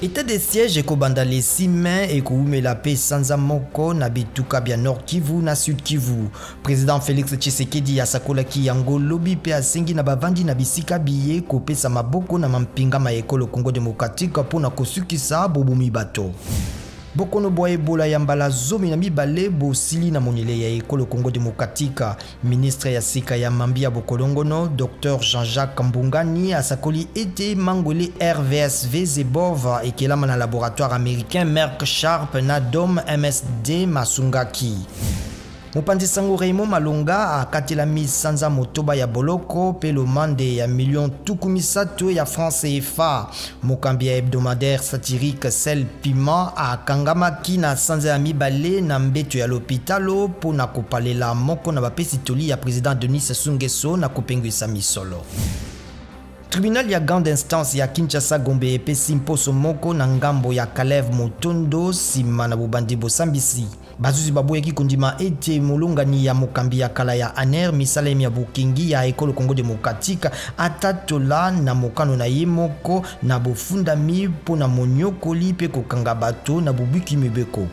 État de siège ekobanda le 6 mai ekoumela pe sanza moko na bituka bya Nord Kivu na Sud Kivu. Président Félix Tshisekedi asakolaki yango lobi pe asengi na bavandi na bisika biye kopesa maboko na mampinga ma ekolo Congo démocratique pona kosukisa bobumi bato. Bokono bwa ebola ya mbala zomi na mibale bosili na monele ya ekolo Congo démocratique. Ministre ya sika ya mambia bokolongono Dr Jean-Jacques Mbungani asakoli ete mangwele RVSV Zebov ekelama na laboratoire américain Merck Sharp na Dom MSD Masungaki. Mopanzi sango Raymond Malonga akatela misanza motoba ya boloko pe lomande ya million tukumisato ya francs CFA. Mokambi ya hebdomadaire satirique Sel Piment akangamaki na sanza ya mibale na mbeto ya l'hôpitalo pona kopalela moko na bapesi toli ya président Denis Sassou Nguesso na kopengwisa misolo. Tribunal ya grande instance ya Kinshasa Gombe epesi mposo moko na ngambo ya Kalev Motondo sima na bobandi bosambisi. Bazuzi baboyaki kondima ete molongani ya mokambi ya kala ya ANER misalemi ya bukingi ya ekolo Congo démocratique atatola na mokano na ye moko na bofundami pona monyokoli pe kokanga bato na bubiki mibeko.